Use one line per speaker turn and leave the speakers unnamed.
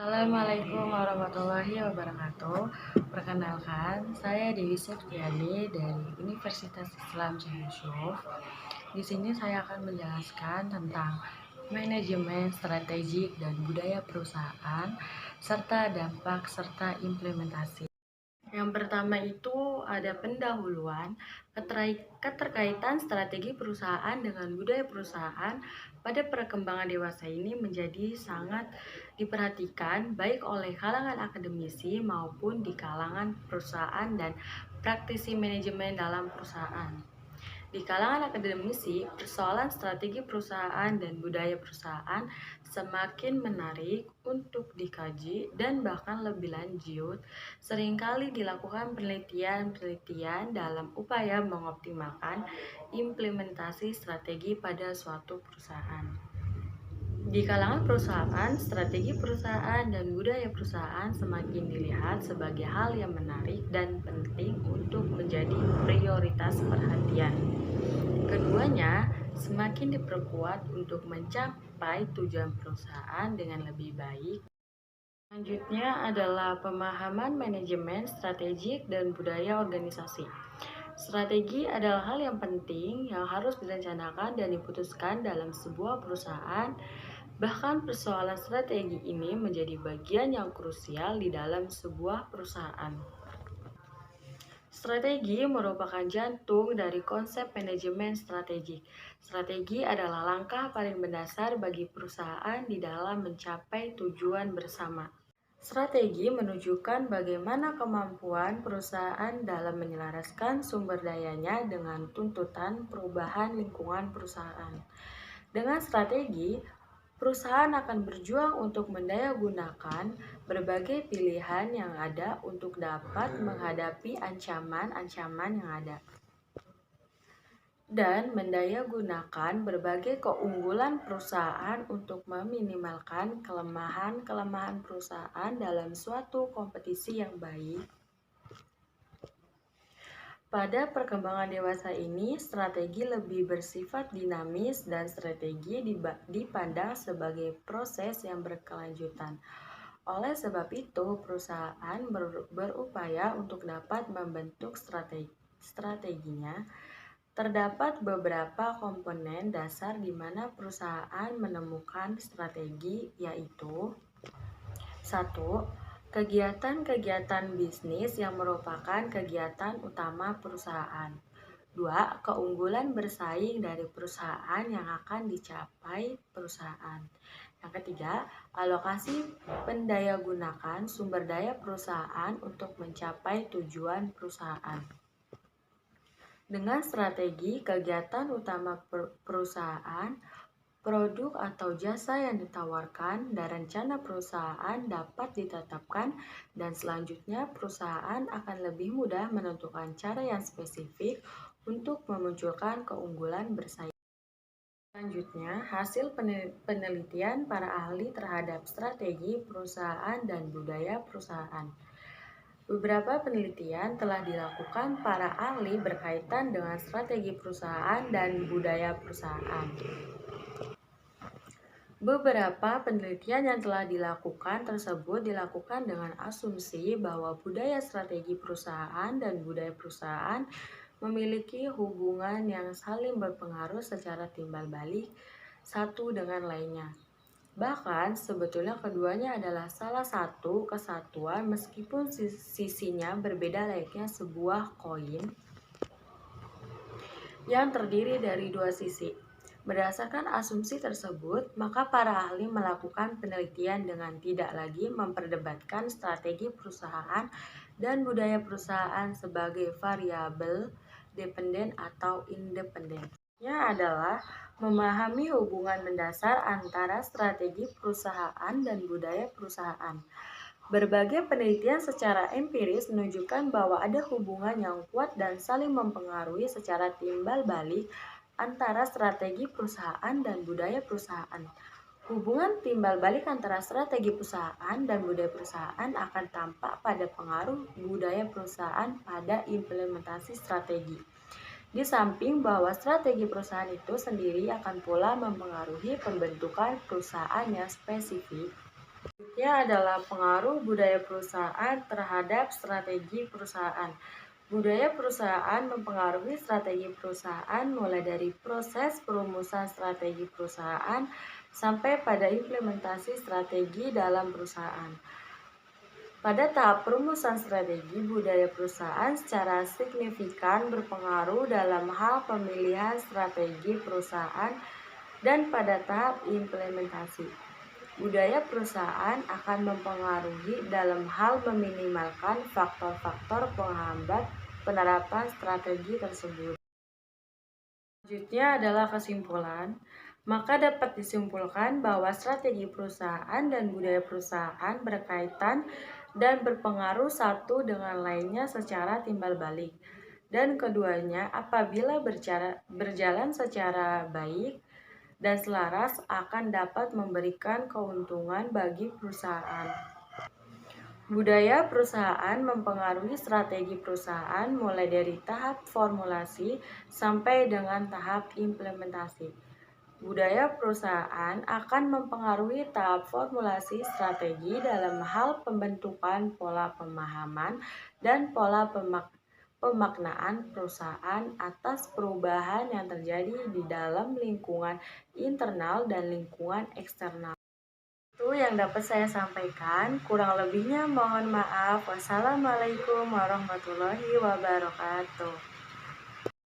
Assalamualaikum warahmatullahi wabarakatuh. Perkenalkan, saya Dewi Septiani dari Universitas Islam Syekh Yusuf. Di sini saya akan menjelaskan tentang manajemen strategik dan budaya perusahaan serta dampak serta implementasi. Yang pertama itu ada pendahuluan, keterkaitan strategi perusahaan dengan budaya perusahaan pada perkembangan dewasa ini menjadi sangat diperhatikan baik oleh kalangan akademisi maupun di kalangan perusahaan dan praktisi manajemen dalam perusahaan. Di kalangan akademisi, persoalan strategi perusahaan dan budaya perusahaan semakin menarik untuk dikaji dan bahkan lebih lanjut, seringkali dilakukan penelitian-penelitian dalam upaya mengoptimalkan implementasi strategi pada suatu perusahaan. Di kalangan perusahaan, strategi perusahaan dan budaya perusahaan semakin dilihat sebagai hal yang menarik dan penting untuk menjadi prioritas perhatian. Keduanya semakin diperkuat untuk mencapai tujuan perusahaan dengan lebih baik. Selanjutnya adalah pemahaman manajemen strategik dan budaya organisasi. Strategi adalah hal yang penting yang harus direncanakan dan diputuskan dalam sebuah perusahaan. Bahkan persoalan strategi ini menjadi bagian yang krusial di dalam sebuah perusahaan. Strategi merupakan jantung dari konsep manajemen strategik. Strategi adalah langkah paling mendasar bagi perusahaan di dalam mencapai tujuan bersama. Strategi menunjukkan bagaimana kemampuan perusahaan dalam menyelaraskan sumber dayanya dengan tuntutan perubahan lingkungan perusahaan. Dengan strategi, perusahaan akan berjuang untuk mendayagunakan berbagai pilihan yang ada untuk dapat menghadapi ancaman-ancaman yang ada. Dan mendayagunakan berbagai keunggulan perusahaan untuk meminimalkan kelemahan-kelemahan perusahaan dalam suatu kompetisi yang baik. Pada perkembangan dewasa ini, strategi lebih bersifat dinamis dan strategi dipandang sebagai proses yang berkelanjutan. Oleh sebab itu, perusahaan berupaya untuk dapat membentuk strateginya. Terdapat beberapa komponen dasar di mana perusahaan menemukan strategi, yaitu 1. Kegiatan-kegiatan bisnis yang merupakan kegiatan utama perusahaan. 2. Keunggulan bersaing dari perusahaan yang akan dicapai perusahaan. Yang ketiga, alokasi pendayagunaan sumber daya perusahaan untuk mencapai tujuan perusahaan. Dengan strategi kegiatan utama perusahaan, produk atau jasa yang ditawarkan dan rencana perusahaan dapat ditetapkan, dan selanjutnya perusahaan akan lebih mudah menentukan cara yang spesifik untuk memunculkan keunggulan bersaing. Selanjutnya, hasil penelitian para ahli terhadap strategi perusahaan dan budaya perusahaan. Beberapa penelitian telah dilakukan para ahli berkaitan dengan strategi perusahaan dan budaya perusahaan. Beberapa penelitian yang telah dilakukan tersebut dilakukan dengan asumsi bahwa budaya strategi perusahaan dan budaya perusahaan memiliki hubungan yang saling berpengaruh secara timbal balik satu dengan lainnya. Bahkan sebetulnya keduanya adalah salah satu kesatuan meskipun sisinya berbeda layaknya sebuah koin yang terdiri dari dua sisi. Berdasarkan asumsi tersebut, maka para ahli melakukan penelitian dengan tidak lagi memperdebatkan strategi perusahaan dan budaya perusahaan sebagai variabel dependen atau independen. Yang adalah memahami hubungan mendasar antara strategi perusahaan dan budaya perusahaan. Berbagai penelitian secara empiris menunjukkan bahwa ada hubungan yang kuat dan saling mempengaruhi secara timbal balik antara strategi perusahaan dan budaya perusahaan. Hubungan timbal balik antara strategi perusahaan dan budaya perusahaan akan tampak pada pengaruh budaya perusahaan pada implementasi strategi. Di samping bahwa strategi perusahaan itu sendiri akan pula mempengaruhi pembentukan perusahaan yang spesifik. Selanjutnya adalah pengaruh budaya perusahaan terhadap strategi perusahaan. Budaya perusahaan mempengaruhi strategi perusahaan mulai dari proses perumusan strategi perusahaan sampai pada implementasi strategi dalam perusahaan. Pada tahap perumusan strategi, budaya perusahaan secara signifikan berpengaruh dalam hal pemilihan strategi perusahaan dan pada tahap implementasi. Budaya perusahaan akan mempengaruhi dalam hal meminimalkan faktor-faktor penghambat penerapan strategi tersebut. Selanjutnya adalah kesimpulan. Maka dapat disimpulkan bahwa strategi perusahaan dan budaya perusahaan berkaitan dan berpengaruh satu dengan lainnya secara timbal balik. Dan keduanya apabila berjalan secara baik dan selaras akan dapat memberikan keuntungan bagi perusahaan. Budaya perusahaan mempengaruhi strategi perusahaan mulai dari tahap formulasi sampai dengan tahap implementasi. Budaya perusahaan akan mempengaruhi tahap formulasi strategi dalam hal pembentukan pola pemahaman dan pola pemaknaan perusahaan atas perubahan yang terjadi di dalam lingkungan internal dan lingkungan eksternal. Itu yang dapat saya sampaikan. Kurang lebihnya mohon maaf. Wassalamualaikum warahmatullahi wabarakatuh.